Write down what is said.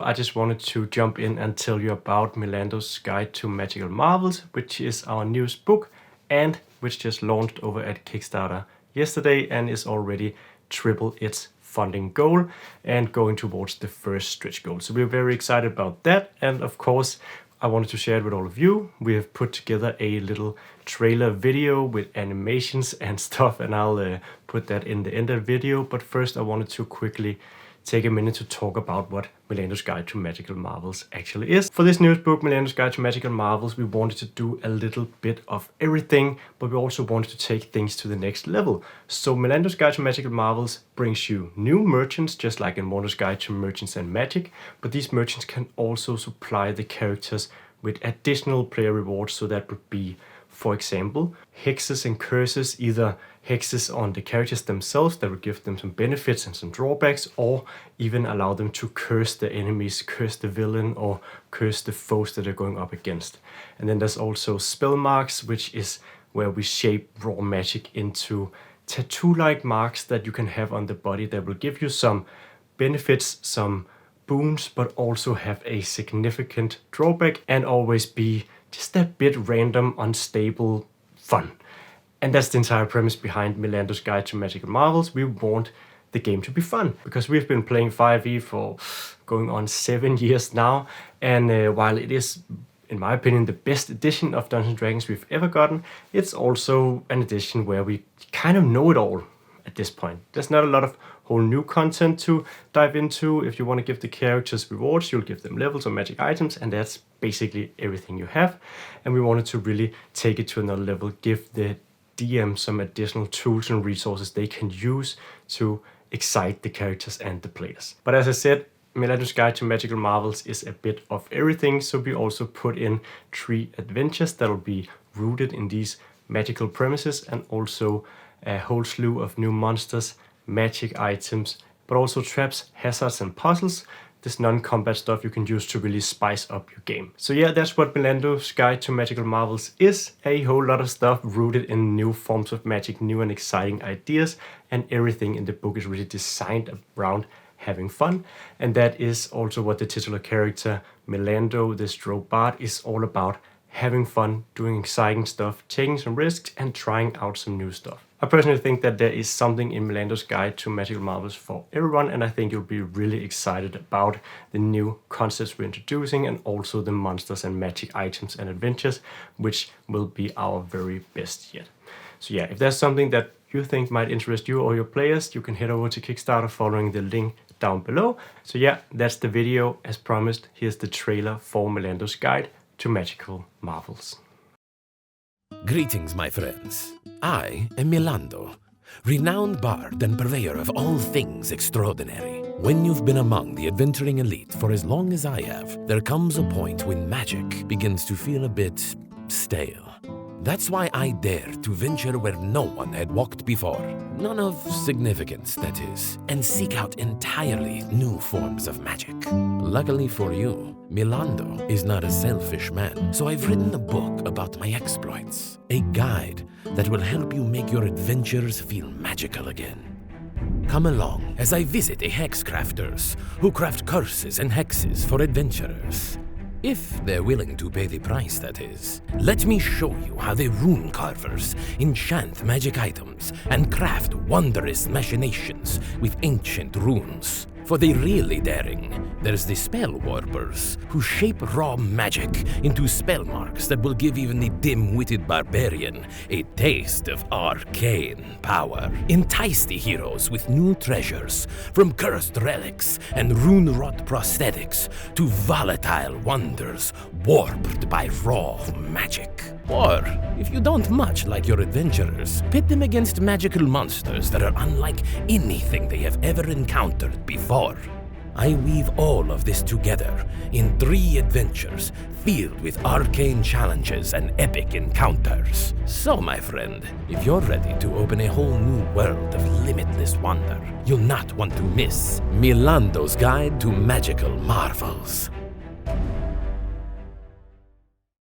I just wanted to jump in and tell you about Milando's Guide to Magical Marvels, which is our newest book and which just launched over at Kickstarter yesterday and is already triple its funding goal and going towards the first stretch goal. So we're very excited about that, and of course I wanted to share it with all of you. We have put together a little trailer video with animations and stuff, and I'll put that in the end of the video. But first I wanted to quickly take a minute to talk about what Milando's Guide to Magical Marvels actually is. For this newest book, Milando's Guide to Magical Marvels, we wanted to do a little bit of everything, but we also wanted to take things to the next level. So Milando's Guide to Magical Marvels brings you new merchants, just like in Milando's Guide to Merchants and Magic, but these merchants can also supply the characters with additional player rewards. So that would be, for example, hexes and curses, either hexes on the characters themselves that would give them some benefits and some drawbacks, or even allow them to curse the enemies, curse the villain, or curse the foes that they're going up against. And then there's also spell marks, which is where we shape raw magic into tattoo-like marks that you can have on the body that will give you some benefits, some boons, but also have a significant drawback and always be just a bit random, unstable fun. And that's the entire premise behind Milando's Guide to Magical Marvels. We want the game to be fun, because we've been playing 5e for going on 7 years now. And while it is, in my opinion, the best edition of Dungeons & Dragons we've ever gotten, it's also an edition where we kind of know it all at this point. There's not a lot of whole new content to dive into. If you want to give the characters rewards, you'll give them levels or magic items, and that's basically everything you have. And we wanted to really take it to another level, give the DM some additional tools and resources they can use to excite the characters and the players. But as I said, Milando's Guide to Magical Marvels is a bit of everything, so we also put in 3 adventures that'll be rooted in these magical premises, and also a whole slew of new monsters, magic items, but also traps, hazards, and puzzles. This non-combat stuff you can use to really spice up your game. So yeah, that's what Milando's Guide to Magical Marvels is. A whole lot of stuff rooted in new forms of magic, new and exciting ideas, and everything in the book is really designed around having fun. And that is also what the titular character, Milando, the stroke bard, is all about. Having fun, doing exciting stuff, taking some risks, and trying out some new stuff. I personally think that there is something in Milando's Guide to Magical Marvels for everyone, and I think you'll be really excited about the new concepts we're introducing, and also the monsters and magic items and adventures, which will be our very best yet. So yeah, if there's something that you think might interest you or your players, you can head over to Kickstarter following the link down below. So yeah, that's the video. As promised, here's the trailer for Milando's Guide to Magical Marvels. Greetings, my friends. I am Milando, renowned bard and purveyor of all things extraordinary. When you've been among the adventuring elite for as long as I have, there comes a point when magic begins to feel a bit stale. That's why I dare to venture where no one had walked before. None of significance, that is, and seek out entirely new forms of magic. Luckily for you, Milando is not a selfish man, so I've written a book about my exploits. A guide that will help you make your adventures feel magical again. Come along as I visit a hex crafters who craft curses and hexes for adventurers. If they're willing to pay the price, that is. Let me show you how the rune carvers enchant magic items and craft wondrous machinations with ancient runes. For the really daring, there's the spell warpers who shape raw magic into spell marks that will give even the dim-witted barbarian a taste of arcane power. Entice the heroes with new treasures, from cursed relics and rune-wrought prosthetics to volatile wonders warped by raw magic. Or, if you don't much like your adventurers, pit them against magical monsters that are unlike anything they have ever encountered before. I weave all of this together in 3 adventures filled with arcane challenges and epic encounters. So, my friend, if you're ready to open a whole new world of limitless wonder, you'll not want to miss Milando's Guide to Magical Marvels.